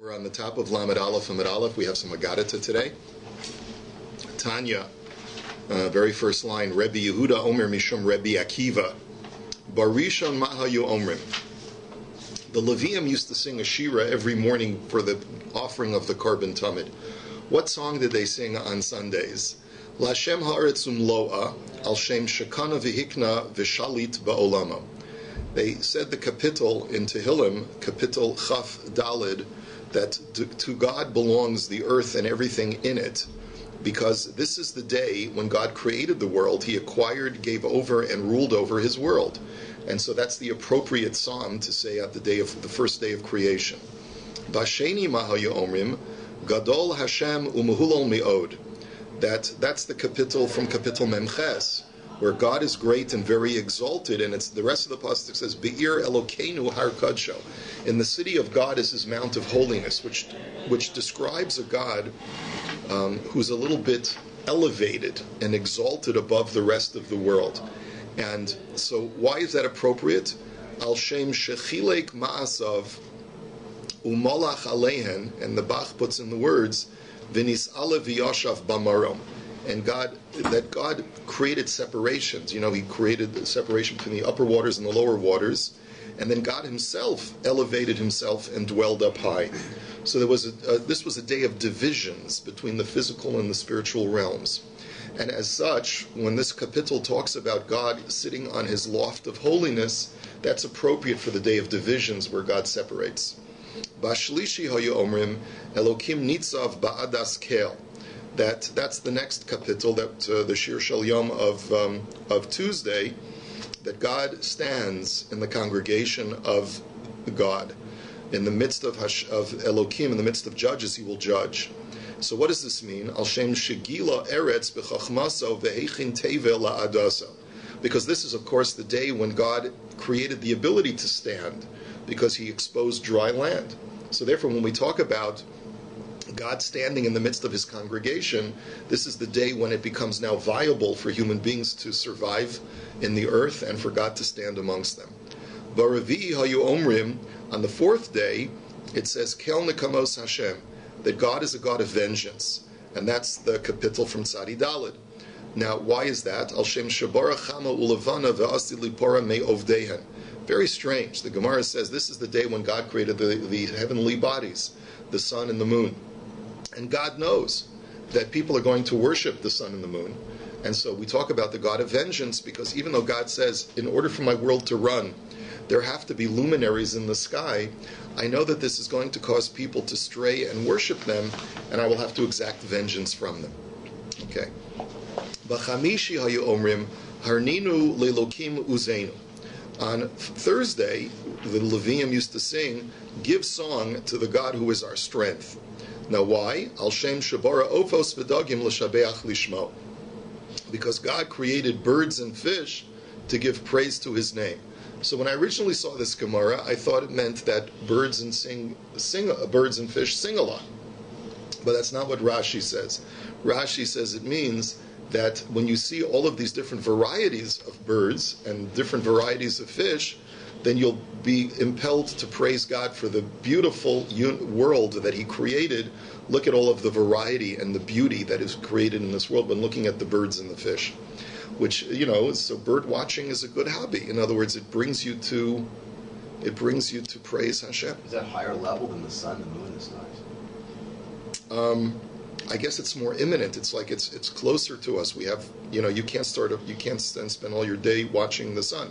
We're on the top of Lamed Aleph and Amud Aleph. We have some Agadata today. Tanya, very first line, Rebbe Yehuda Omer Mishum Rebbe Akiva. Barishon Mahayu Omrim. The Levium used to sing a shira every morning for the offering of the Korban Tamid. What song did they sing on Sundays? Lashem Haaretz Umloa, Al Shem Shekana V'Hikna V'Shalit Ba'olama. They said the kapitel in Tehillim, kapitel Chaf Dalid, that to God belongs the earth and everything in it, because this is the day when God created the world. He acquired, gave over, and ruled over His world. And so that's the appropriate psalm to say at the first day of creation. Basheni Mahayu Omrim, Gadol Hashem Umuhulol Me'od. That's the kapitel from kapitel Memches, where God is great and very exalted, and it's the rest of the pasuk says, Be'ir Elokeinu Har Kadsho. In the city of God is His mount of holiness, which describes a God who's a little bit elevated and exalted above the rest of the world. And so why is that appropriate? Al Shem Shechilek Ma'asav Umalach Alehen, and the Bach puts in the words, V'nis Ale V'yashav Bamarom. And God created separations. You know, He created the separation between the upper waters and the lower waters, and then God Himself elevated Himself and dwelled up high. So this was a day of divisions between the physical and the spiritual realms. And as such, when this kapitel talks about God sitting on His loft of holiness, that's appropriate for the day of divisions where God separates. Bashlishi hayu omrim Elokim nitzav ba'adas kel. That's the next kapitel, that the Shir Shel Yom of Tuesday, that God stands in the congregation of God, in the midst of Elokim, in the midst of judges, He will judge. So what does this mean? Al Shem Shegila Eretz b'chachmaso ve'echin tevel la'adasa. Because this is, of course, the day when God created the ability to stand, because He exposed dry land. So therefore, when we talk about God standing in the midst of His congregation, this is the day when it becomes now viable for human beings to survive in the earth and for God to stand amongst them. Baravi hayu omrim, on the fourth day, it says, Kel nekamos Hashem, that God is a God of vengeance. And that's the kapitel from Tzadi Daled. Now, why is that? Al Shem Shabara Chama Ulavana Ve'asi Lipora Me Ovdehen. Very strange. The Gemara says this is the day when God created the heavenly bodies, the sun and the moon. And God knows that people are going to worship the sun and the moon. And so we talk about the God of vengeance, because even though God says, in order for my world to run, there have to be luminaries in the sky, I know that this is going to cause people to stray and worship them, and I will have to exact vengeance from them. Okay. B'chamishi hayu omrim, harninu lelokim uzeinu. On Thursday, the Levium used to sing, give song to the God who is our strength. Now why? Al Shem Shabara Ofos V'Dagim L'Shabeach Lishmo. Because God created birds and fish to give praise to His name. So when I originally saw this Gemara, I thought it meant that birds and fish sing a lot. But that's not what Rashi says. Rashi says it means that when you see all of these different varieties of birds and different varieties of fish, then you'll be impelled to praise God for the beautiful world that He created. Look at all of the variety and the beauty that is created in this world when looking at the birds and the fish. Which, so bird watching is a good hobby. In other words, it brings you to praise Hashem. Is that higher level than the sun, the moon, the stars? I guess it's more imminent. It's like it's closer to us. We have, you can't spend all your day watching the sun.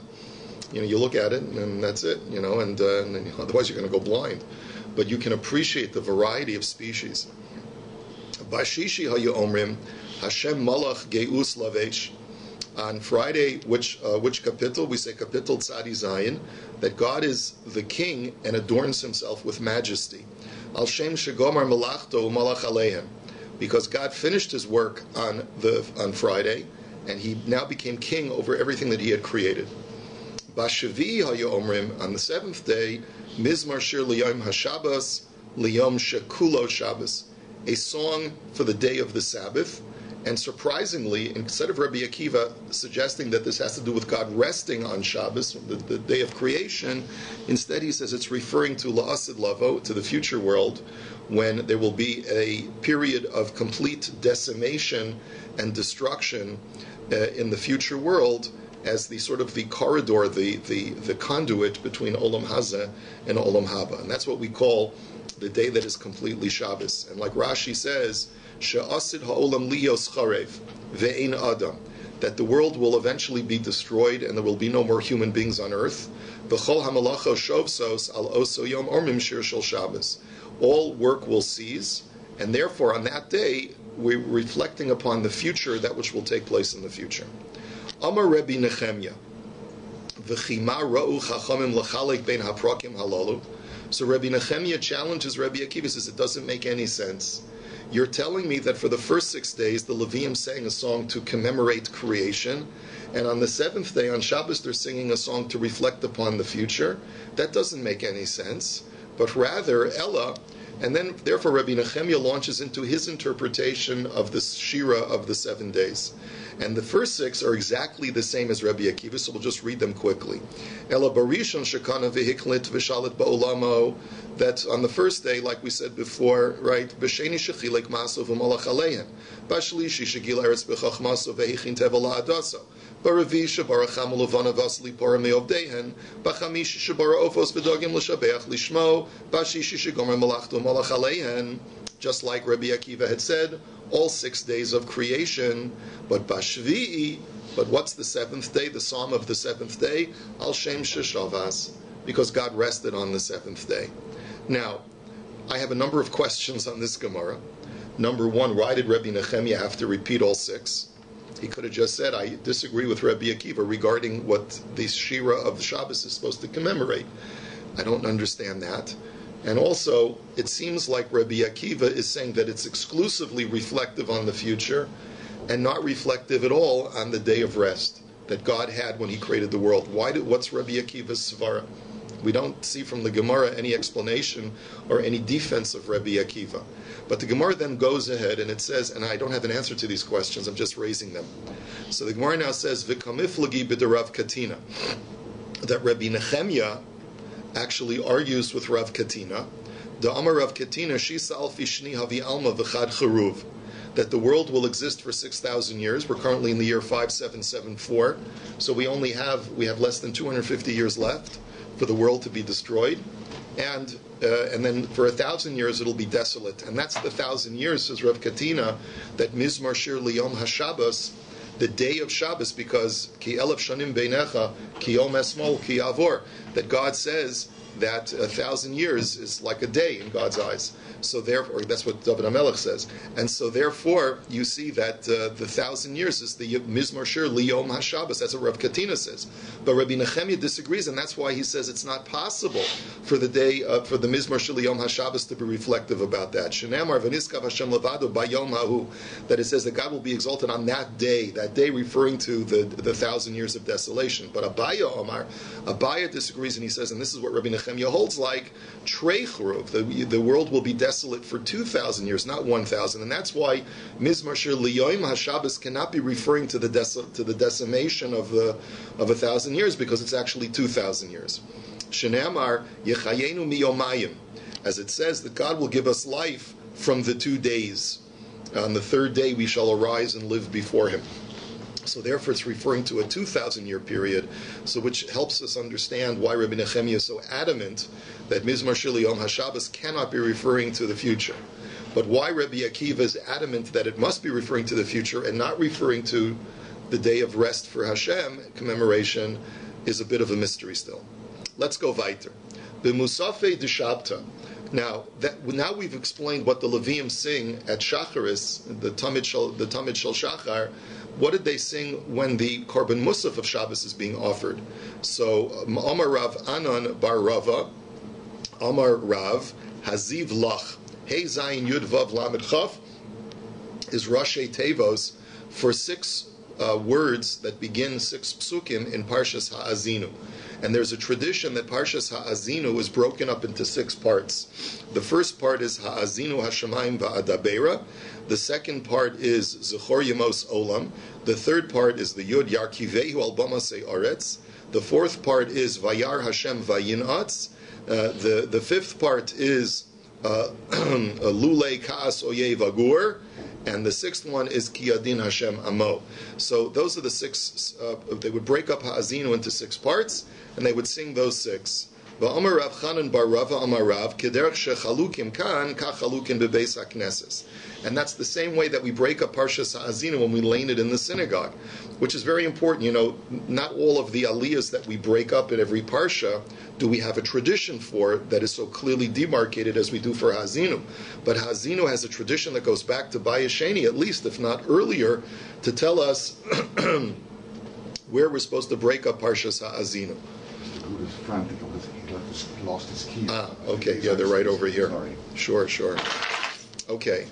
You look at it and that's it. And otherwise you're going to go blind. But you can appreciate the variety of species. Bashishi hayu omrim Hashem malach geus lavesh. On Friday, which kapitel? We say kapitel Tzadi Zayin, that God is the king and adorns Himself with majesty. Al Shem Shegomar Melachto Umalach Aleihem, because God finished His work on Friday, and He now became king over everything that He had created. Bashavi hayu omrim, on the seventh day, Mizmar Shir Liyom HaShabbos Liyom Shekulo Shabbos, a song for the day of the Sabbath. And surprisingly, instead of Rabbi Akiva suggesting that this has to do with God resting on Shabbos, the day of creation, instead he says it's referring to La'asid Lavo, to the future world, when there will be a period of complete decimation and destruction in the future world, as the sort of the corridor, the conduit between Olam Hazeh and Olam Haba. And that's what we call the day that is completely Shabbos. And like Rashi says, She'asid ha'olam liyos charev ve'ein adam, that the world will eventually be destroyed and there will be no more human beings on earth. V'chol hamalacho shovsos al oso yom ormim shir shel Shabbos. All work will cease, and therefore on that day we're reflecting upon the future, that which will take place in the future. Amar Rabbi Nechemya, v'chima ra'u chachamim l'chalek bein haprakim halalu. So Rabbi Nechemya challenges Rabbi Akiva, says it doesn't make any sense. You're telling me that for the first 6 days the Levium sang a song to commemorate creation, and on the seventh day, on Shabbos, they're singing a song to reflect upon the future? That doesn't make any sense. But rather, Ella, and then therefore Rabbi Nechemya launches into his interpretation of the Shira of the 7 days. And the first 6 are exactly the same as Rabbi Akiva, so we'll just read them quickly. Ella barishon shekana v'hiklit v'shalit ba'olamo, that on the first day, like we said before, right, b'sheni shechilek maso v'malach aleihen, b'shlishi shegil eretz b'chachmaso v'hichin tevel la'adaso, b'revi shebara chamul uvana vasli pora me'ovdehen, b'chamishi shebara ofos v'dogim l'shabeach lishmo, b'shishi shegomer malachto malach aleihen, just like Rabbi Akiva had said, all 6 days of creation, but Bashvi'i, but what's the 7th day, the psalm of the 7th day? Al Shem Sheshavas, because God rested on the 7th day. Now, I have a number of questions on this Gemara. Number one, why did Rabbi Nechemya have to repeat all 6? He could have just said, I disagree with Rabbi Akiva regarding what the Shira of the Shabbos is supposed to commemorate. I don't understand that. And also, it seems like Rabbi Akiva is saying that it's exclusively reflective on the future and not reflective at all on the day of rest that God had when He created the world. What's Rabbi Akiva's svara? We don't see from the Gemara any explanation or any defense of Rabbi Akiva. But the Gemara then goes ahead and it says, and I don't have an answer to these questions, I'm just raising them. So the Gemara now says, V'kamiflagi b'derav katina, that Rabbi Nechemya actually argues with Rav Katina, the Amar Rav Katina, Shisa alfi shni havi alma v'chad charuv, that the world will exist for 6,000 years. We're currently in the year 5774, so we have less than 250 years left for the world to be destroyed, and then for 1,000 years it'll be desolate, and that's the 1,000 years, says Rav Katina, that Mizmar Shir Liyom HaShabbos, the day of Shabbos, because ki elef shanim beinecha ki yom esmol ki avor, that God says that 1,000 years is like a day in God's eyes. So therefore, that's what David HaMelech says. And so therefore, you see that the 1,000 years is the Mizmor Shir Liyom HaShabbos. That's what Rav Katina says. But Rabbi Nechemya disagrees, and that's why he says it's not possible for the day, for the Mizmor Shir Liyom HaShabbos to be reflective about that. Shenamar v'niskav Hashem levado bayom hahu, that it says that God will be exalted on that day referring to the 1,000 years of desolation. But Abaya disagrees, and he says, and this is what Rabbi Nechemya holds like, Trei Churuv, the world will be desolate for 2,000 years, not 1,000, and that's why Mizmar Shir Liyom HaShabbos cannot be referring to the decimation of 1,000 years, because it's actually 2,000 years. Shenamar Yechayenu miyomayim, as it says that God will give us life from the 2 days. On the 3rd day we shall arise and live before Him. So therefore it's referring to a 2,000-year period, so which helps us understand why Rabbi Nechemya is so adamant that Mizmar Shir Liyom HaShabbos cannot be referring to the future. But why Rabbi Akiva is adamant that it must be referring to the future and not referring to the day of rest for Hashem, commemoration, is a bit of a mystery still. Let's go weiter. B'musafei d'shabta. Now we've explained what the Levium sing at Shacharis, the Tamid Shal Shachar. What did they sing when the Korban Musaf of Shabbos is being offered? So, Amar Rav Anan bar Rava, Amar Rav, Haziv Lach, Hey Zayin Yud Vav Lamed Chaf, is Rashi Tevos for 6 words that begin 6 psukim in Parshas Ha'azinu. And there's a tradition that Parshas Ha'azinu is broken up into 6 parts. The first part is Ha'azinu Hashemayim Va'adabera. The second part is Zechor Yemos Olam. The third part is the Yud Yarkivehu Al Bamasei Aretz. The fourth part is Vayar Hashem Vayinatz. The fifth part is Lulei Kaas Oyev Agur. And the sixth one is Kiyadin Hashem Amo. So those are the 6. They would break up Ha'azinu into 6 parts, and they would sing those 6. Va'amar Rav Chanan bar Rava Amar Rav Kederech shechalukim kan kachalukim bebeis hakneses. And that's the same way that we break up Parshas Ha'azinu when we lane it in the synagogue, which is very important. You know, not all of the aliyahs that we break up in every parsha do we have a tradition for that is so clearly demarcated as we do for Ha'azinu. But Ha'azinu has a tradition that goes back to BAYT Sheni, at least, if not earlier, to tell us where we're supposed to break up Parshas Ha'azinu. He was frantic because he lost his key. Okay, yeah, they're right over here. Sorry. Sure. Okay.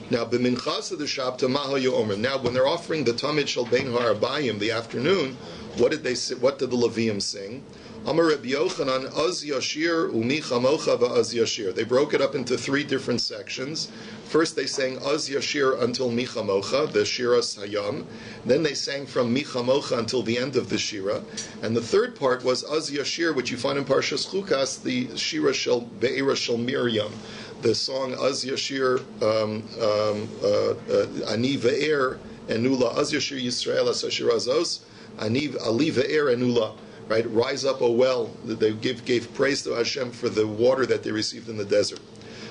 Now, b'minchas of the Shabta mahayu omer. Now, when they're offering the Tamid Shel Bein Ha'arbayim, the afternoon, what did they say? What did the Levium sing? Amar Rabbi Yochanan, Az Yashir Umi Chamocha va'az Yashir. They broke it up into 3 different sections. First, they sang Az Yashir until Mi Chamocha, the Shiras Hayam. Then they sang from Mi Chamocha until the end of the Shira. And the third part was Az Yashir, which you find in Parshas Chukas, the Shira Shel Be'era Shel Miriam. The song Az Yashir Ani Ve'er Enula, Az Yashir Yisrael As Ashir Azos, Ani Ali Ve'er Enula. Right, rise up, O well. They gave praise to Hashem for the water that they received in the desert.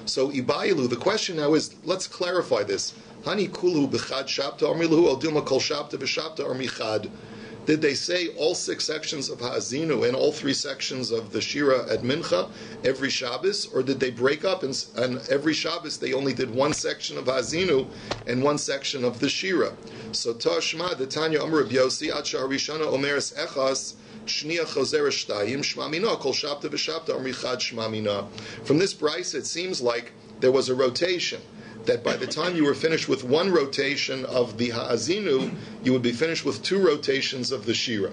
So Ibailu, the question now is, let's clarify this. Hani kulu b'chad shabta armilahu al dilma kol shabta b'shabta armichad. Did they say all 6 sections of Ha'azinu and all 3 sections of the Shira at Mincha every Shabbos, or did they break up and every Shabbos they only did 1 section of Ha'azinu and 1 section of the Shira? So Tashma, the Tanya Amar Rabbi Yossi, Ad Sha'arishana Omeres Echas. From this brisa, it seems like there was a rotation, that by the time you were finished with 1 rotation of the Ha'azinu, you would be finished with 2 rotations of the Shira.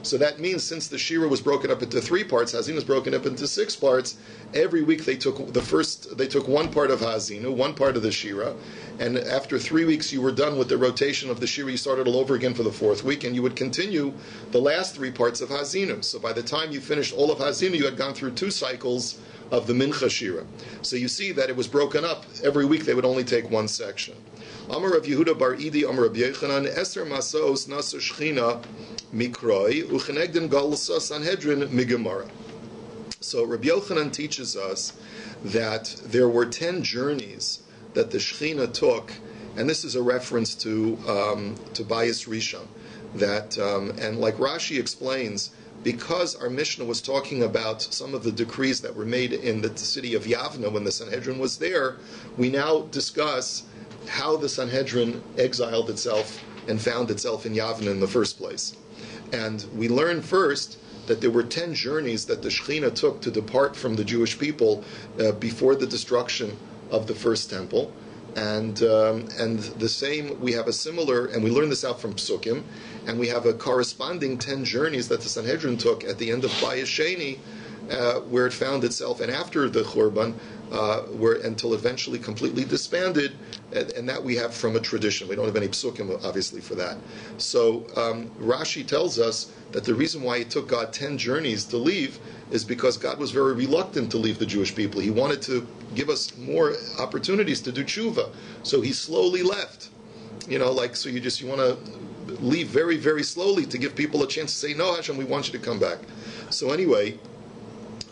So that means since the Shira was broken up into 3 parts, Ha'azinu was broken up into 6 parts. Every week they took 1 part of Ha'azinu, 1 part of the Shira, and after 3 weeks you were done with the rotation of the Shira. You started all over again for the 4th week, and you would continue the last 3 parts of Ha'azinu. So by the time you finished all of Ha'azinu, you had gone through 2 cycles of the Mincha Shira. So you see that it was broken up. Every week they would only take 1 section. Amar Rav Yehuda bar Idi, Amar Rabbi Yochanan, Eser Masos Nasa Shechina Mikroi, Uchenegdim Galsa Sanhedrin Migemara. So Rabbi Yochanan teaches us that there were 10 journeys that the Shechina took, and this is a reference to Bayis Rishon. That and like Rashi explains, because our Mishnah was talking about some of the decrees that were made in the city of Yavna when the Sanhedrin was there, we now discuss how the Sanhedrin exiled itself and found itself in Yavna in the first place. And we learn first that there were 10 journeys that the Shechina took to depart from the Jewish people before the destruction of the first temple. And the same, we have a similar, and we learn this out from Psukim, and we have a corresponding 10 journeys that the Sanhedrin took at the end of BAYT Sheni, where it found itself, and after the Churban, until eventually completely disbanded, and that we have from a tradition. We don't have any psukim, obviously, for that. So Rashi tells us that the reason why it took God 10 journeys to leave is because God was very reluctant to leave the Jewish people. He wanted to give us more opportunities to do tshuva, so he slowly left. You know, like, so you want to leave very, very slowly to give people a chance to say, no, Hashem, we want you to come back. So anyway,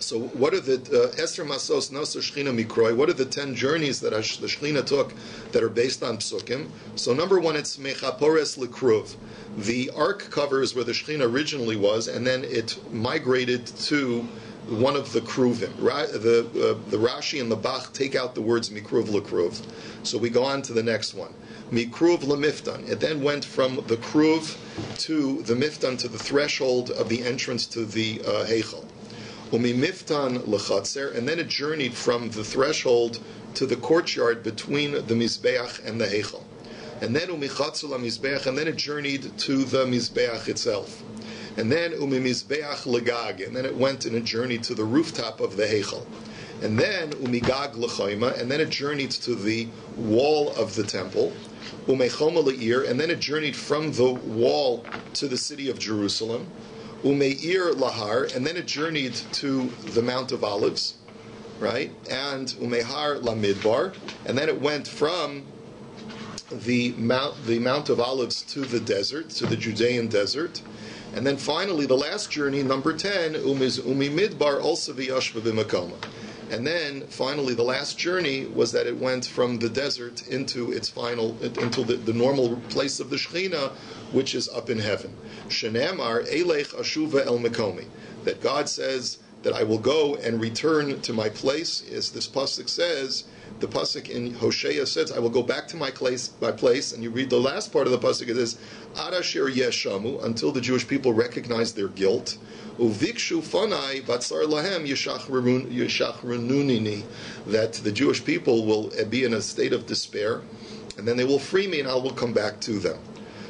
so what are the Esther Masos Nasa Shechina Mikroi? What are the 10 journeys that the Shechina took that are based on Psukim? So number 1, it's Mechapores Lekruv. The ark covers where the Shechina originally was, and then it migrated to one of the Kruvim. The Rashi and the Bach take out the words Mikruv Lekruv. So we go on to the next one. Mikruv Lemiftan. It then went from the Kruv to the Miftan, to the threshold of the entrance to the Heichal. Umimiftan lechatzer, and then it journeyed from the threshold to the courtyard between the Mizbeach and the Heichal. And then umichatzel mizbeach, and then it journeyed to the Mizbeach itself. And then umimizbeach legag, and then it went in a journey to the rooftop of the Heichal. And then umigag lechaima, and then it journeyed to the wall of the temple. Umechoma le'ir, and then it journeyed from the wall to the city of Jerusalem. Umeir lahar, and then it journeyed to the Mount of Olives, right? And umehar lamidbar, and then it went from the Mount of Olives to the desert, to the Judean desert. And then finally, the last journey, number 10, umi midbar also v'yashva b'makoma. And then finally, the last journey was that it went from the desert into its final, into the normal place of the Shekhinah, which is up in heaven. Shenamar elech ashuva el makomi, that God says that I will go and return to my place, as this pasuk says. The pasuk in Hosea says, "I will go back to my place." And you read the last part of the pasuk. It says, "Ad asher yeshamu," until the Jewish people recognize their guilt. Uvikshu fanai batzar lahem yishachrununini, that the Jewish people will be in a state of despair, and then they will free me, and I will come back to them.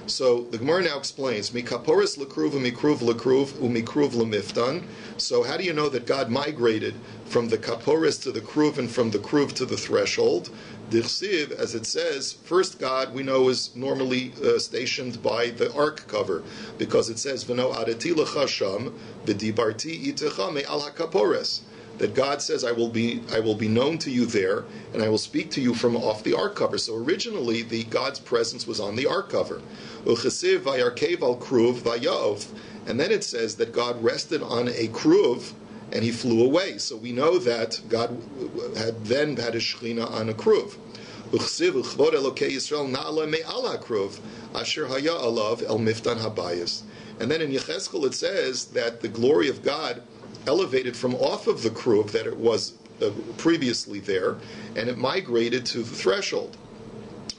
So the Gemara now explains, Mikaporis lekruv umikruv lekruv umikruv lemiftan. So how do you know that God migrated from the kaporis to the kruv and from the kruv to the threshold? Dichsiv, as it says, first God we know is normally stationed by the ark cover, because it says V'no adati lecha sham v'dibarti itecha me'al hakaporis. That God says, I will be known to you there, and I will speak to you from off the ark cover. So originally, God's presence was on the ark cover. Uchesiv vayarkev al kruv vayaov, and then it says that God rested on a kruv and he flew away. So we know that God had then had a shechina on a kruv. Uchesiv uchvod elokei Yisrael na'ala me'al hakruv asher haya alav el miftan habayis. And then in Yechezkel it says that the glory of God elevated from off of the kruv that it was previously there, and it migrated to the threshold.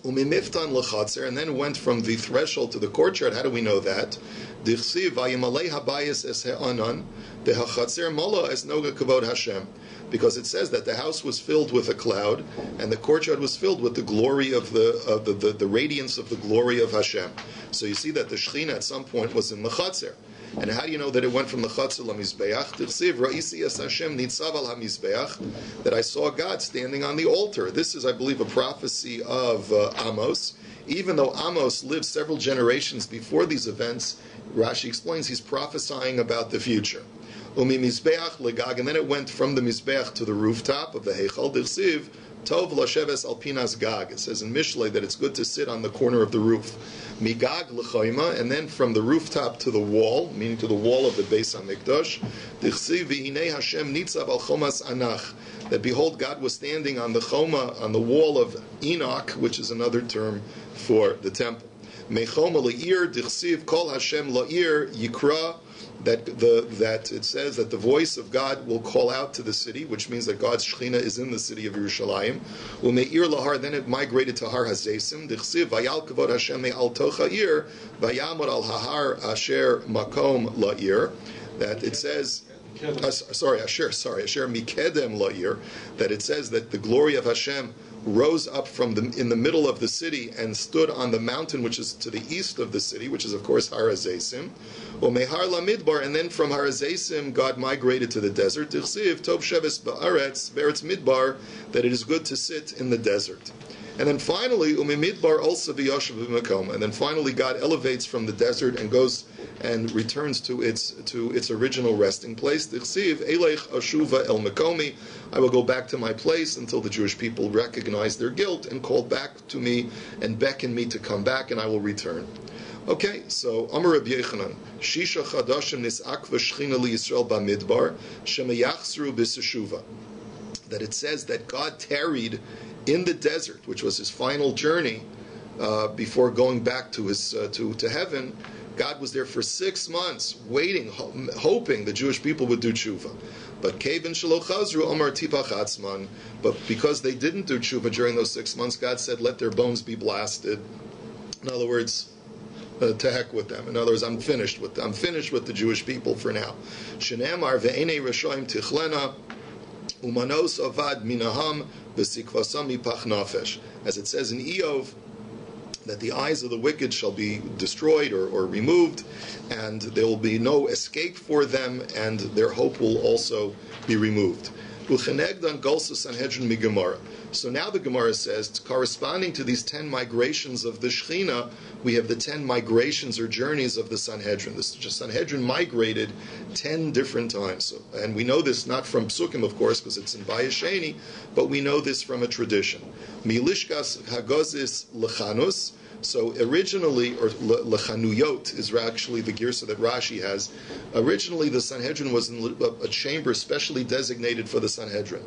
Umimiftan lechatzer, and then went from the threshold to the courtyard. How do we know that? Dichsiv vayimalei habayis es he'anan v'hachatzer mala es noga kavod Hashem, because it says that the house was filled with a cloud, and the courtyard was filled with the glory of the radiance of the glory of Hashem. So you see that the Shekhinah at some point was in the chatzer. And how do you know that it went from the Chatzor LaMizbeach? T'chsiv Ra'isi Es Hashem Nitzav Al HaMizbeach, that I saw God standing on the altar. This is, I believe, a prophecy of Amos. Even though Amos lived several generations before these events, Rashi explains he's prophesying about the future. Umi Mizbeach Legag, and then it went from the Mizbeach to the rooftop of the Heichal. T'chsiv Tov Lasheves Al Pinas Gag. It says in Mishlei that it's good to sit on the corner of the roof. Migag L'choima, and then from the rooftop to the wall, meaning to the wall of the Beis HaMikdash. D'chsiv v'hinei Hashem nitzav al chomas anach, that behold, God was standing on the choma, on the wall of Enoch, which is another term for the temple. Mechoma le'ir d'chsiv kol Hashem la'ir yikra, that it says that the voice of God will call out to the city, which means that God's Shekhinah is in the city of Yerushalayim. Umeir lahar, then it migrated to Har Hazesim. D'chsiv vayal kavod Hashem me'al tocha ir vayamor al hahar asher makom la'ir. That it says, asher mikedem la'ir. That it says that the glory of Hashem rose up from in the middle of the city and stood on the mountain which is to the east of the city, which is of course Har Hazesim. Umehar lamidbar, and then from Har Hazesim God migrated to the desert. D'chsiv tov sheves ba'aretz ve'eretz midbar, that it is good to sit in the desert. And then finally, umimidbar also v'yoshev b'makom, and then finally God elevates from the desert and goes and returns to its original resting place. D'chsiv elech ashuva el makomi, I will go back to my place until the Jewish people recognize their guilt and call back to me and beckon me to come back, and I will return. Okay, so Amar Rabbi Yechanan, Shisha Chadashim Nis'ak v'Shechina liYisrael b'Midbar Shemeyachzru b'Seshuva, that it says that God tarried in the desert, which was his final journey before going back to his to heaven. God was there for 6 months, waiting, hoping the Jewish people would do tshuva. But Kevin Shelo Chazru Amar Tipach Atzman, but because they didn't do tshuva during those 6 months, God said, "Let their bones be blasted." In other words, to heck with them. In other words, I'm finished with the Jewish people for now. Shenamar ve'enei reshoim tichlena umanos avad minaham v'sikvasam mipach nafesh. As it says in Eov, that the eyes of the wicked shall be destroyed or removed, and there will be no escape for them, and their hope will also be removed. So now the Gemara says, corresponding to these 10 migrations of the Shechina, we have the 10 migrations or journeys of the Sanhedrin. The Sanhedrin migrated 10 different times. And we know this not from Psukim, of course, because it's in Bayesheni, but we know this from a tradition. Milishkas Hagozis Lechanus. So originally, or Lechanuyot is actually the girsa that Rashi has. Originally, the Sanhedrin was in a chamber specially designated for the Sanhedrin.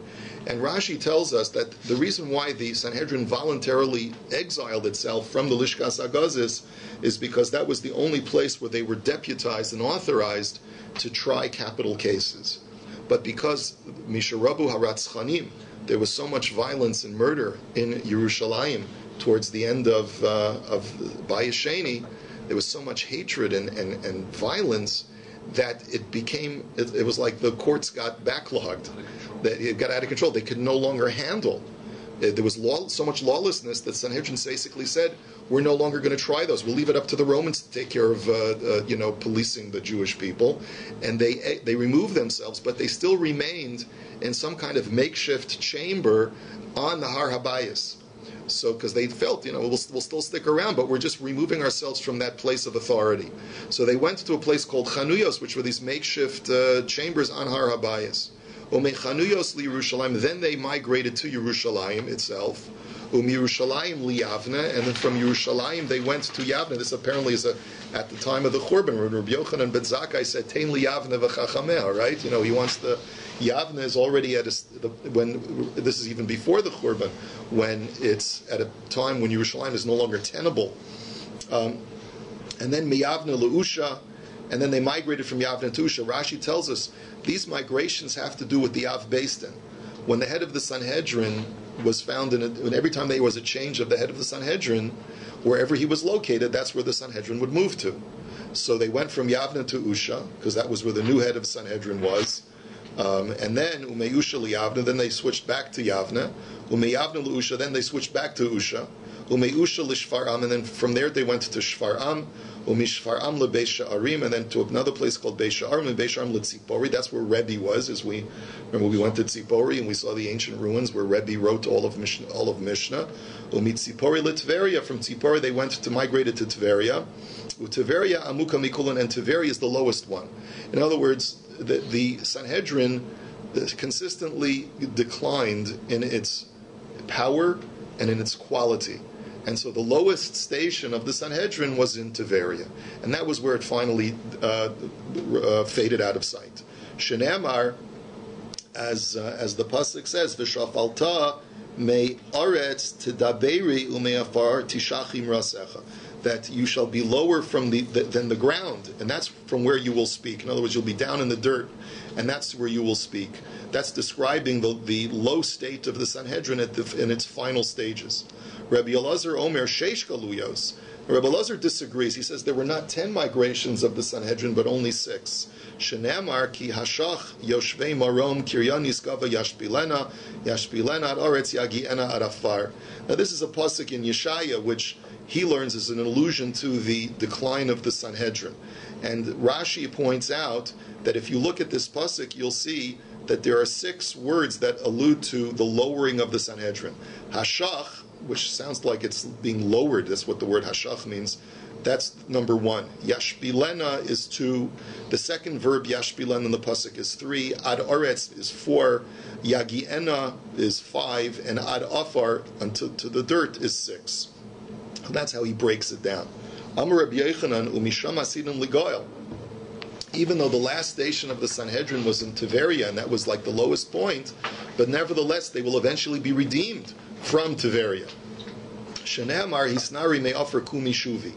And Rashi tells us that the reason why the Sanhedrin voluntarily exiled itself from the Lishkas Agazis is because that was the only place where they were deputized and authorized to try capital cases. But because Misharabu Haratzchanim, there was so much violence and murder in Yerushalayim towards the end of Bayesheni, there was so much hatred and violence that it was like the courts got backlogged, that it got out of control. They could no longer handle. There was so much lawlessness that Sanhedrin basically said, we're no longer going to try those. We'll leave it up to the Romans to take care of policing the Jewish people. And they removed themselves, but they still remained in some kind of makeshift chamber on the Har Habayis. So, because they felt, we'll still stick around, but we're just removing ourselves from that place of authority. So they went to a place called Chanuyos, which were these makeshift chambers on Har Habayis. Chanuyos li Yerushalayim. Then they migrated to Yerushalayim itself. Yerushalayim li Yavne, and then from Yerushalayim they went to Yavne. This apparently is at the time of the Churban, when Rabbi Yochanan ben Zakkai said, "Tein li Yavne ve-chatima." Right? He wants the Yavne is already at when this is even before the Churban, when it's at a time when Yerushalayim is no longer tenable, and then Miyavne leUsha, and then they migrated from Yavne to Usha. Rashi tells us these migrations have to do with the Av Beis Din. When the head of the Sanhedrin was found and every time there was a change of the head of the Sanhedrin, wherever he was located, that's where the Sanhedrin would move to. So they went from Yavne to Usha, because that was where the new head of Sanhedrin was. And then Umeyusha liyavne, then they switched back to Yavne. Umeyavne l'Usha, then they switched back to Usha. Umeyusha l'Shfar'am, and then from there they went to Shfar'am. Umishfar'am l'Beis Sha'arim, and then to another place called Beis Sha'arim, and Beis Sha'arim l'Tzipori. That's where Rebbe was. Remember we went to Tzipori and we saw the ancient ruins where Rebbe wrote all of Mishnah. Umitzipori l'Tveria. From Tzipori they migrated to Tveria. U'Tveria amuka mikulan, and Tveria is the lowest one. In other words, the Sanhedrin consistently declined in its power and in its quality. And so the lowest station of the Sanhedrin was in Tveria. And that was where it finally faded out of sight. Shenamar, as the Pasuk says, V'shafalta me aretz tedaberi umeafar tishachim rasecha, that you shall be lower than the ground, and that's from where you will speak. In other words, you'll be down in the dirt, and that's where you will speak. That's describing the low state of the Sanhedrin in its final stages. Rabbi Elazar Omer Sheish Galuyos. Rabbi Elazar disagrees. He says there were not 10 migrations of the Sanhedrin, but only 6. Shenamar ki hashach yoshvei marom kiryan yiskava yashbilena ad aretz yagiena ad afar. Now this is a pasuk in Yeshaya which he learns is an allusion to the decline of the Sanhedrin. And Rashi points out that if you look at this pasuk, you'll see that there are 6 words that allude to the lowering of the Sanhedrin. Hashach, which sounds like it's being lowered, that's what the word hashach means. That's number 1. Yashbilena is 2. The second verb yashbilena in the pasuk is 3. Ad aretz is 4. Yagiena is 5. And ad afar, unto to the dirt, is 6. That's how he breaks it down. Amar Rabbi Yochanan umisham asidim ligoyel. Even though the last station of the Sanhedrin was in Tveria, and that was like the lowest point, but nevertheless they will eventually be redeemed from Tveria. Shenamar hisnari me'afer kumi shuvi.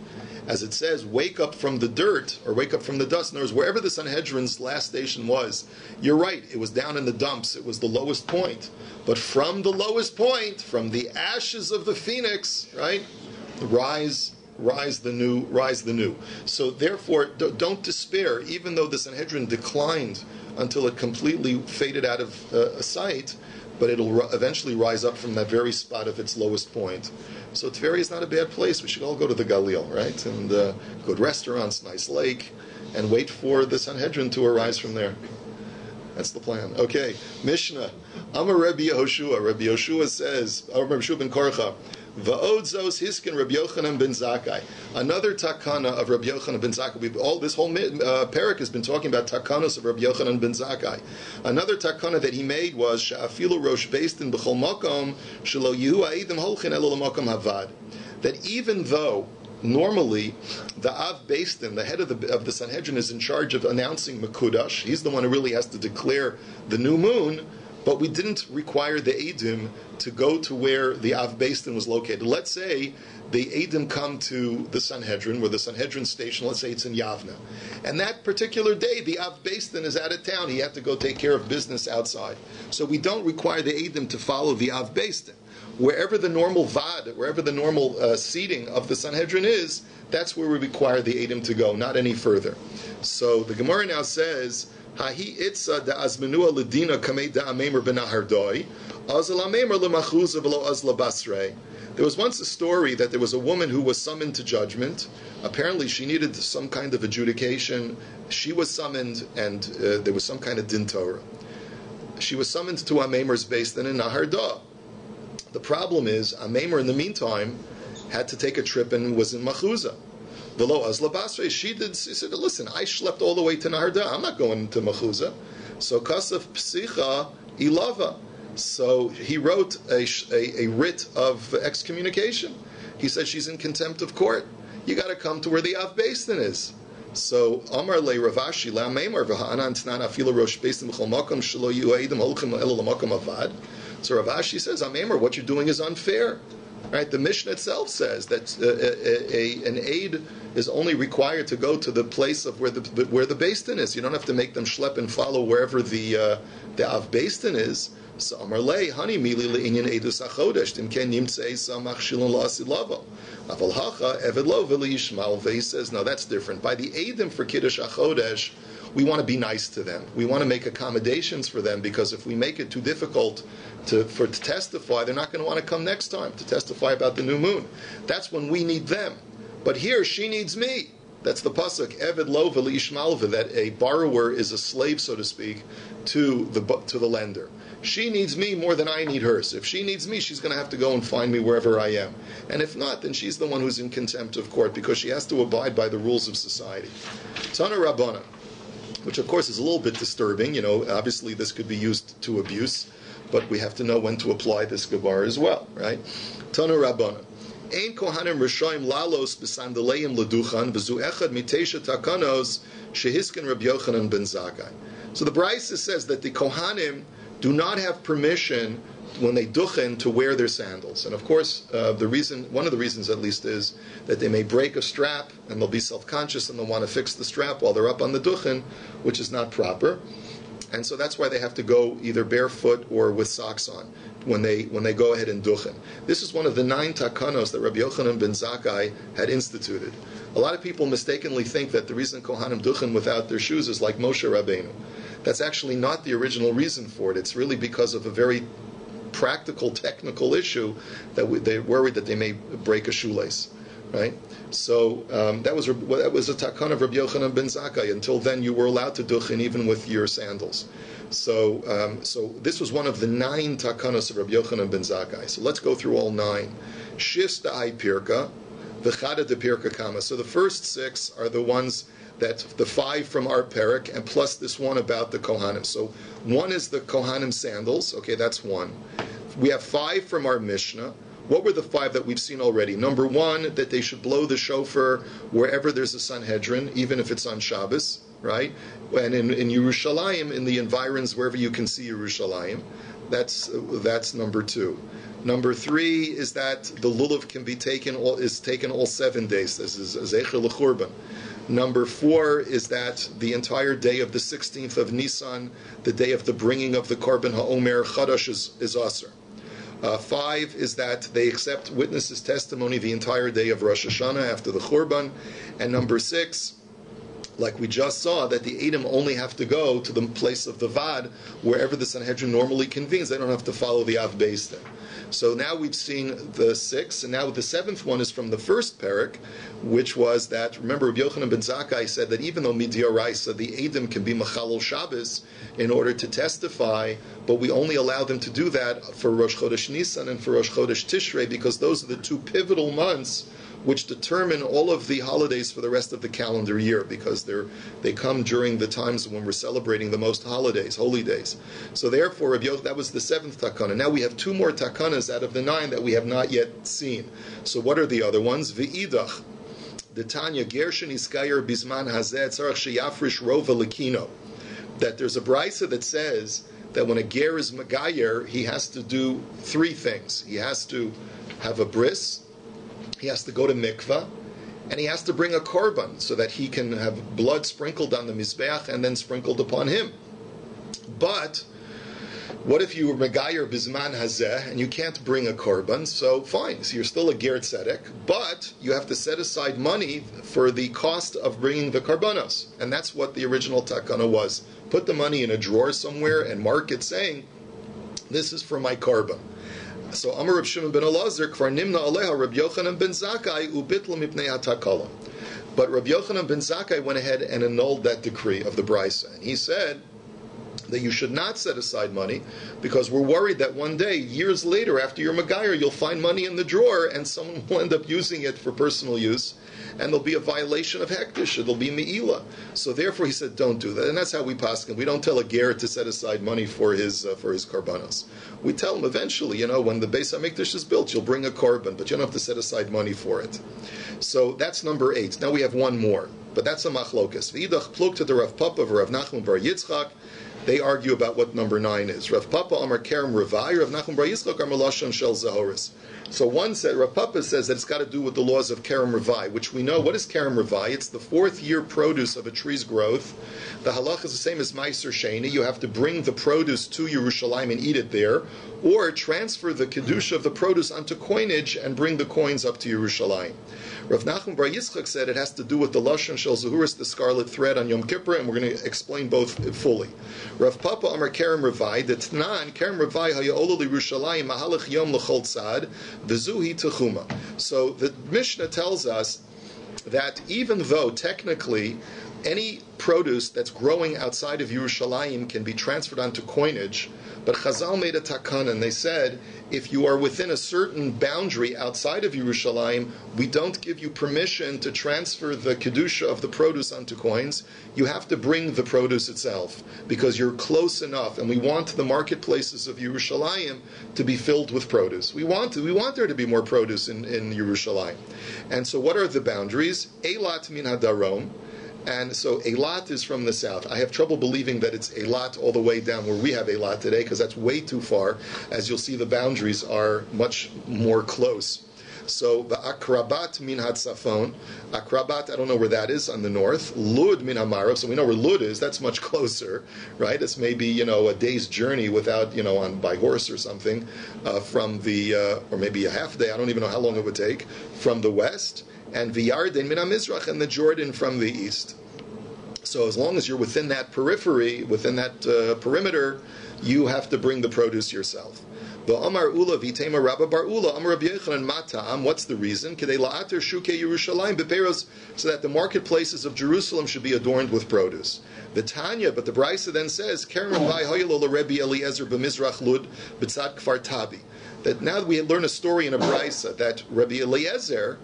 As it says, wake up from the dirt, or wake up from the dust. In other words, wherever the Sanhedrin's last station was, you're right, it was down in the dumps, it was the lowest point. But from the lowest point, from the ashes of the phoenix, right, rise the new. So therefore, don't despair. Even though the Sanhedrin declined until it completely faded out of sight, but it'll eventually rise up from that very spot of its lowest point. So Tveria is not a bad place. We should all go to the Galil, right? And good restaurants, nice lake, and wait for the Sanhedrin to arise from there. That's the plan. Okay, Mishnah. Amar Rabbi Yehoshua. Rabbi Yehoshua says, Rabbi Yehoshua ben Korcha, Va'od zos hiskin Rabbi Yochanan ben Zakkai. Another takana of Rabbi Yochanan ben Zakkai. This whole parak has been talking about takanos of Rabbi Yochanan ben Zakkai. Another takana that he made was she'afilu rosh beistin b'chol makom shelo yehu ha'edim holchin elo l'makom havad. That even though normally the Av Beistin, the head of the Sanhedrin, is in charge of announcing Mekudash. He's the one who really has to declare the new moon, but we didn't require the Eidim to go to where the Av Beistin was located. Let's say the Eidim come to the Sanhedrin, where the Sanhedrin station, let's say it's in Yavna. And that particular day, the Av Beistin is out of town. He had to go take care of business outside. So we don't require the Eidim to follow the Av Beistin. Wherever the normal vad, wherever the normal seating of the Sanhedrin is, that's where we require the Eidim to go, not any further. So the Gemara now says, Hahi itza da azmenua ledina kamei da amemer benahardoi, azal amemer lemachuzah v'lo azla basrei. There was once a story that there was a woman who was summoned to judgment. Apparently she needed some kind of adjudication. She was summoned, and there was some kind of din Torah. She was summoned to Amemer's based in Nahardah. The problem is, Amemer in the meantime had to take a trip and was in Machuzah. V'lo azla basrei. She said, listen, I schlepped all the way to Nahardah. I'm not going to Machuzah. So kasaf psicha ilava. So he wrote a writ of excommunication. He said she's in contempt of court. You got to come to where the Av Beistin is. So Amar le Ravashi la Meimar v'ha'anan tnan afilu rosh Beistin b'chol makom shelo yu'edim holchem elo l'makom avad. So Ravashi says, Amemar, what you're doing is unfair. Right? The Mishnah itself says that an aid is only required to go to the place of where the Beistin is. You don't have to make them schlep and follow wherever the Av Beistin is. So Amar lei hani mili le'inyan edus achodesh timken nimtzei samach shilon la'asilavo aval hacha eved lo v'liyishmal. He says, no, that's different. By the edim for kiddush achodesh, we want to be nice to them. We want to make accommodations for them, because if we make it too difficult to testify, they're not going to want to come next time to testify about the new moon. That's when we need them. But here, she needs me. That's the pasuk, Eved lo v'liyishmalva, that a borrower is a slave, so to speak, to the lender. She needs me more than I need her. So if she needs me, she's going to have to go and find me wherever I am. And if not, then she's the one who's in contempt of court, because she has to abide by the rules of society. Tana Rabbana, which of course is a little bit disturbing. Obviously this could be used to abuse, but we have to know when to apply this gebar as well, right? Tana Rabbana. Ein kohanim rishayim lalos b'sandaleim leduchan v'zu echad mitesha takanos shehiskin Rabbi Yochanan ben Zakkai. So the Brisa says that the kohanim do not have permission when they duchen to wear their sandals. And of course, one of the reasons at least, is that they may break a strap and they'll be self-conscious and they'll want to fix the strap while they're up on the duchen, which is not proper. And so that's why they have to go either barefoot or with socks on when they go ahead and duchen. This is one of the 9 takanos that Rabbi Yochanan ben Zakkai had instituted. A lot of people mistakenly think that the reason Kohanim duchen without their shoes is like Moshe Rabbeinu. That's actually not the original reason for it. It's really because of a very practical, technical issue that they're worried that they may break a shoelace, right? So that was a takana of Rabbi Yochanan ben Zakkai. Until then, you were allowed to duchen even with your sandals. So this was one of the 9 takanos of Rabbi Yochanan ben Zakkai. So let's go through all 9. Shis da'ai pirka, v'chada de pirka kama. So the first 6 are the ones that the 5 from our parak, and plus this one about the Kohanim. So 1 is the Kohanim sandals. Okay, that's 1. We have 5 from our Mishnah. What were the 5 that we've seen already? Number 1, that they should blow the shofar wherever there's a Sanhedrin, even if it's on Shabbos, right? And in Yerushalayim, in the environs, wherever you can see Yerushalayim, that's number 2. Number 3 is that the lulav can be taken all 7 days. This is Zecher l'churban. Number 4 is that the entire day of the 16th of Nisan, the day of the bringing of the Korban HaOmer Chadash, is Aser. 5 is that they accept witnesses' testimony the entire day of Rosh HaShana after the Churban. And number 6, like we just saw, that the Edom only have to go to the place of the Vad, wherever the Sanhedrin normally convenes. They don't have to follow the Av Beis Din. So now we've seen the 6, and now the 7th one is from the first parak, which was that, remember, Rabbi Yochanan ben Zakkai said that even though Midioraisa, the Edom can be Machalol Shabbos in order to testify, but we only allow them to do that for Rosh Chodesh Nisan and for Rosh Chodesh Tishrei, because those are the two pivotal months which determine all of the holidays for the rest of the calendar year, because they come during the times when we're celebrating the most holidays, holy days. So therefore, that was the 7th takana. Now we have 2 more takanas out of the 9 that we have not yet seen. So what are the other ones? V'idach, the Tanya Gershon Iskayer Bisman Hazeh Tzarach Sheyafrish Rova Lekino. That there's a brisa that says that when a ger is magayer, he has to do 3 things. He has to have a bris, he has to go to mikvah, and he has to bring a korban so that he can have blood sprinkled on the mizbeach and then sprinkled upon him. But what if you were megayer bizman hazeh and you can't bring a korban? So fine, so you're still a ger tzedek, but you have to set aside money for the cost of bringing the korbanos, and that's what the original takana was. Put the money in a drawer somewhere and mark it saying, "This is for my korban." So Amar Reb Shimon ben Elazar, Kvar Nimna Aleha Reb Yochanan ben Zakkai ubitla mipnei hatakala. But Reb Yochanan ben Zakkai went ahead and annulled that decree of the brisa, and he said that you should not set aside money because we're worried that one day, years later, after you're Megayer, you'll find money in the drawer and someone will end up using it for personal use, and there'll be a violation of hektish, it'll be me'ila. So therefore he said, don't do that. And that's how we paskin. We don't tell a ger to set aside money for his karbanos. We tell him eventually, when the Beis HaMikdash is built, you'll bring a korban, but you don't have to set aside money for it. So that's number 8. Now we have one more, but that's a machlokas. V'idach pluk to the Rav Papa of Rav Nachman bar Yitzchak. They argue about what number 9 is. Rav Papa Amar Kerem Rivai, Rav Nachman bar Yitzchak Amar Lashon Shel Zahoris. So one said, Rav Papa says that it's got to do with the laws of Kerem Rivai, which we know. What is Kerem Rivai? It's the 4th year produce of a tree's growth. The halach is the same as Meiser Sheni. You have to bring the produce to Yerushalayim and eat it there, or transfer the kedusha of the produce onto coinage and bring the coins up to Yerushalayim. Rav Nachman bar Yitzchak said it has to do with the Lashon Shel Zahuris, the scarlet thread on Yom Kippur, and we're going to explain both fully. Rav Papa Amar Kerem Rivai, the Tnan, Kerem Rivai Haya'ola Yerushalayim Mahalach Yom L'chol Tzad, V'zuhi Techuma. So the Mishnah tells us that even though technically any produce that's growing outside of Yerushalayim can be transferred onto coinage, but Chazal made a takana, and they said, if you are within a certain boundary outside of Yerushalayim, we don't give you permission to transfer the kedusha of the produce onto coins. You have to bring the produce itself, because you're close enough, and we want the marketplaces of Yerushalayim to be filled with produce. We want there to be more produce in Yerushalayim. And so what are the boundaries? Eilat min hadarom. And so Eilat is from the south. I have trouble believing that it's Eilat all the way down where we have Eilat today, because that's way too far. As you'll see, the boundaries are much more close. So the Akrabat min Hatzafon, Akrabat, I don't know where that is on the north. Lud min Hamarav, so we know where Lud is. That's much closer, right? It's maybe a day's journey without by horse or something from the or maybe a half day. I don't even know how long it would take from the west. And V'yarden min HaMizrach, and the Jordan from the east. So as long as you're within that periphery, within that perimeter, you have to bring the produce yourself. Amar Ula v'itema Rabba bar Ula Amar Rabbi Yochanan Matam. What's the reason? Kedei la'ater shukei Yerushalayim beperos, so that the marketplaces of Jerusalem should be adorned with produce. The Tanya, but the Brisa then says, Kerem Rivai Hoyelo Rabbi Eliezer b'Mizrach Lud b'tzad Kfar Tabi. That now we learn a story in a Brisa that Rabbi Eliezer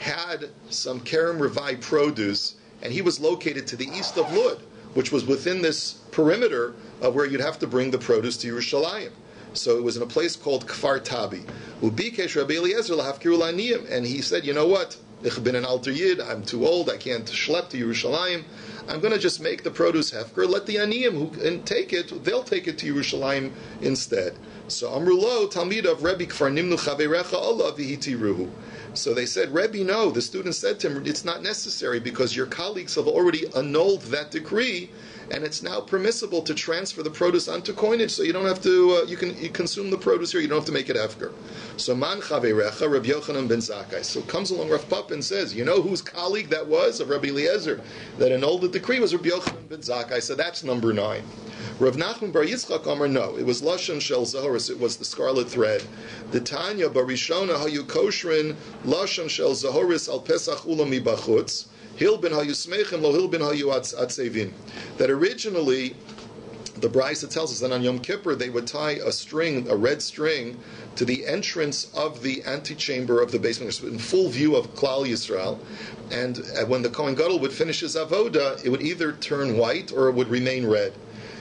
had some Kerem Rivai produce, and he was located to the east of Lud, which was within this perimeter of where you'd have to bring the produce to Yerushalayim. So it was in a place called Kfar Tabi. Ubikesh Rabbi Eliezer lahafkiru la'aniyim, and he said, you know what? Ich bin an alter yid, I'm too old, I can't schlep to Yerushalayim. I'm going to just make the produce hefker, let the aniyim who can take it, they'll take it to Yerushalayim instead. So Amrulo, Talmid of Rebbe Kfar Nimnu Chaverecha Allah Vihitiruhu. So they said, Rebbe, no, the student said to him, it's not necessary because your colleagues have already annulled that decree, and it's now permissible to transfer the produce onto coinage, so you don't have to, you consume the produce here, you don't have to make it hefker. So Man Chaverecha, Rabbi Yochanan ben Zakkai. So comes along Rav Papa and says, you know whose colleague that was of Rabbi Eliezer that annulled the decree was Rabbi Yochanan ben Zakkai. So that's number 9. Rav Nachman bar Yitzchak Amar, no, it was Lashon Shel Zahoris, it was the scarlet thread. The Tanya Barishona Hayu Koshrin Lashon Shel Zahoris al Pesach Ula Mi Bachutz Hil ben Hayu Smechem Lo Hil ben Hayu Atzevin. That originally the Brisa tells us that on Yom Kippur they would tie a string, a red string, to the entrance of the antechamber of the basement, in full view of Klal Yisrael. And when the Kohen Gadol would finish his avoda, it would either turn white or it would remain red.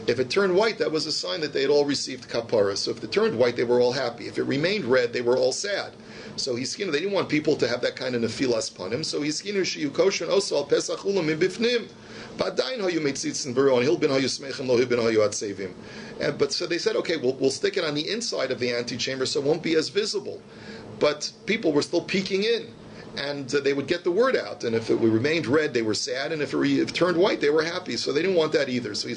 If it turned white, that was a sign that they had all received kapara. So if it turned white, they were all happy. If it remained red, they were all sad. So they didn't want people to have that kind of nefilas upon him. So hiskinu shiyu kosher also al pesach ulam mibifnim. But so they said, okay, we'll stick it on the inside of the antechamber so it won't be as visible. But people were still peeking in, and they would get the word out. And if it remained red, they were sad, and if it turned white, they were happy. So they didn't want that either. So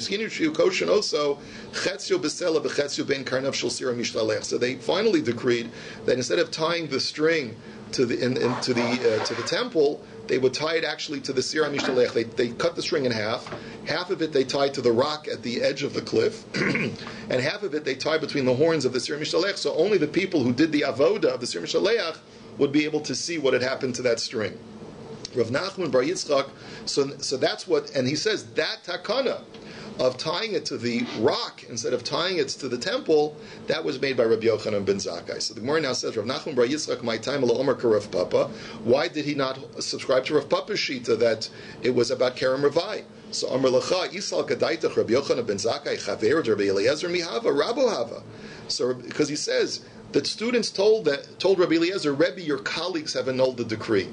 So they finally decreed that instead of tying the string to the temple, they would tie it actually to the Sir HaMishtalech. They cut the string in half. Half of it they tied to the rock at the edge of the cliff, and half of it they tied between the horns of the Sir HaMishtalech. So only the people who did the avoda of the Sir HaMishtalech would be able to see what had happened to that string. Rav Nachman bar Yitzchak, so that's what, and he says that takana of tying it to the rock instead of tying it to the temple, that was made by Rabbi Yochanan ben Zakkai. So the Gemara now says, Rav Nachman bar Yitzchak, my time ala Omer ka Rav Papa. Why did he not subscribe to Rav Papa's shita that it was about Kerem Ravai? So Amar Lacha, Isal Kadaitach Rabbi Yochanan ben Zakkai, Chaver Rabbi Eliezer Mihava, Rabo Hava. So because he says that students told Rabbi Eliezer, Rebbe, your colleagues have annulled the decree.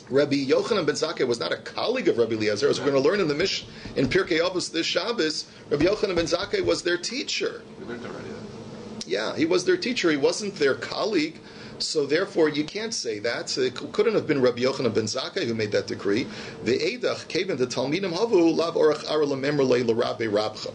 Rabbi Yochanan ben Zakkai was not a colleague of Rabbi Eliezer. As we're going to learn in the in Pirkei Avos this Shabbos, Rabbi Yochanan ben Zakkai was their teacher. We learned already that. Yeah, he was their teacher. He wasn't their colleague. So therefore, you can't say that. So it couldn't have been Rabbi Yochanan ben Zakkai who made that decree. The Eidach Kevin the Talmidim Havu Lav Orach Ara Lememrle LaRabbe Rabcha.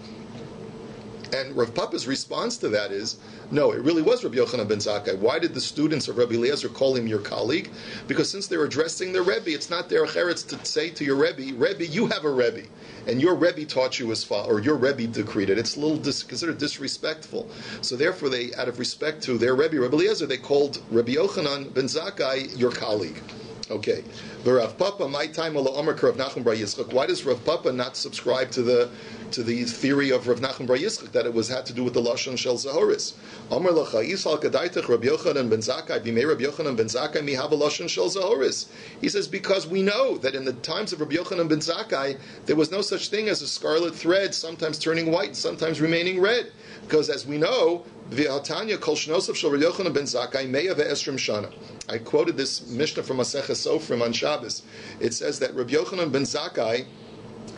And Rav Papa's response to that is, no, it really was Rabbi Yochanan ben Zakkai. Why did the students of Rabbi Eliezer call him your colleague? Because since they're addressing their Rebbe, it's not their cheretz to say to your Rebbe, Rebbe, you have a Rebbe, and your Rebbe taught you as follows, or your Rebbe decreed it. It's a little considered disrespectful. So therefore, they, out of respect to their Rebbe, Rabbi Eliezer, they called Rabbi Yochanan ben Zakkai your colleague. Okay. The Rav Papa, my time ala Omer Rav Nachman bar Yitzchak. Why does Rav Papa not subscribe to the theory of Rav Nachman bar Yitzchak that it had to do with the Lashon Shel Zahoris? Omer Lacha Yisal Kadaitach Rabbi Yochanan ben Zakkai Bimei Rabbi Yochanan ben Zakkai Mihava Lashon Shel Zahoris. He says because we know that in the times of Rabbi Yochanan ben Zakkai there was no such thing as a scarlet thread, sometimes turning white, sometimes remaining red. Because as we know, ve-chatima kol shnosav shel Rabbi Yochanan ben Zakkai meya ve-esrim shana. I quoted this Mishnah from Maseches Sofrim on Shabbos. It says that Rabbi Yochanan ben Zakkai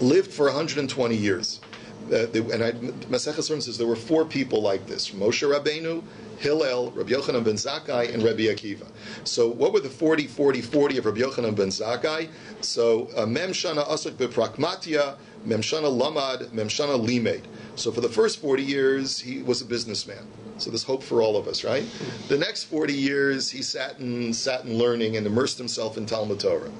lived for 120 years. Maseches Sofrim says there were 4 people like this: Moshe Rabbeinu, Hillel, Rabbi Yochanan ben Zakkai, and Rabbi Akiva. So what were the 40 of Rabbi Yochanan ben Zakkai? So Mem Shana Asuk B'Prakmatia, Mem Shana Lamad, Mem Shana Limed. So for the first 40 years, he was a businessman. So there's hope for all of us, right? The next 40 years, he sat in learning and immersed himself in Talmud Torah.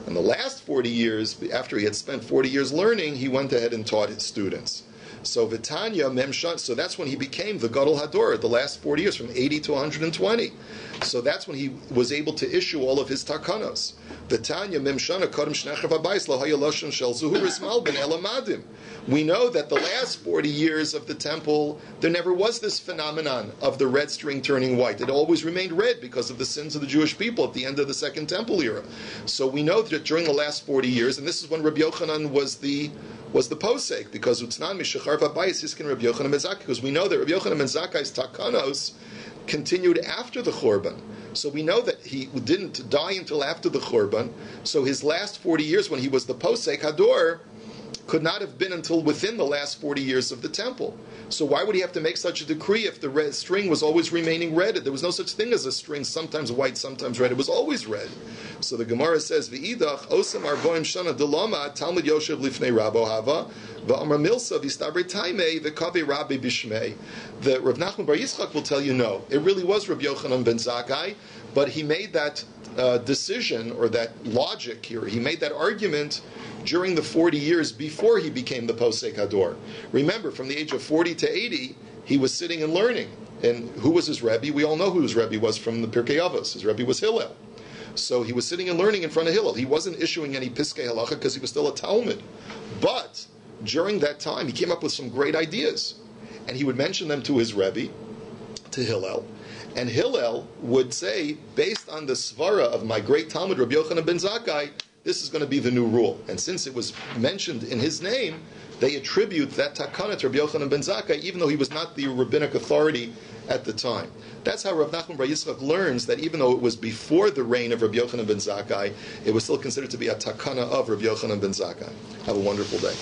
And the last 40 years, after he had spent 40 years learning, he went ahead and taught his students. So Vitanya Memshan, so that's when he became the Gadol Hador, the last 40 years, from 80 to 120. So that's when he was able to issue all of his takanos. Vitanya Memshana Kodem Shnechav Abayis Lahaya Lashon Shel Zuhuris Malbin Elamadim. We know that the last 40 years of the temple, there never was this phenomenon of the red string turning white. It always remained red because of the sins of the Jewish people at the end of the Second Temple era. So we know that during the last 40 years, and this is when Rabbi Yochanan was the posek, because Utznan Mishachar Vabayis Hiskin Rabbi Yochanan ben Zakkai, because we know that Rabbi Yochanan ben Zakkai's takanos continued after the Churban. So we know that he didn't die until after the Churban. So his last 40 years when he was the posek Hador, could not have been until within the last 40 years of the temple. So why would he have to make such a decree if the red string was always remaining red? There was no such thing as a string, sometimes white, sometimes red. It was always red. So the Gemara says, "V'idach osam arboim shana delama Talmud Yoshev lifnei Rabo Hava v'amar milsa v'stabre taimei v'kavei Rabbi bishmei." The Rav Nachman Bar Yitzchak will tell you no. It really was Rabbi Yochanan ben Zakkai, but he made that decision or that logic here. He made that argument during the 40 years before he became the Posek Hador. Remember, from the age of 40 to 80, he was sitting and learning. And who was his Rebbe? We all know who his Rebbe was from the Pirkei Avos. His Rebbe was Hillel. So he was sitting and learning in front of Hillel. He wasn't issuing any Piskei Halacha because he was still a Talmud. But during that time, he came up with some great ideas. And he would mention them to his Rebbe, to Hillel. And Hillel would say, based on the svara of my great Talmud, Rabbi Yochanan ben Zakkai, this is going to be the new rule. And since it was mentioned in his name, they attribute that takana to Rabbi Yochanan ben Zakkai, even though he was not the rabbinic authority at the time. That's how Rav Nachman Bar Yitzchak learns that even though it was before the reign of Rabbi Yochanan ben Zakkai, it was still considered to be a takana of Rabbi Yochanan ben Zakkai. Have a wonderful day.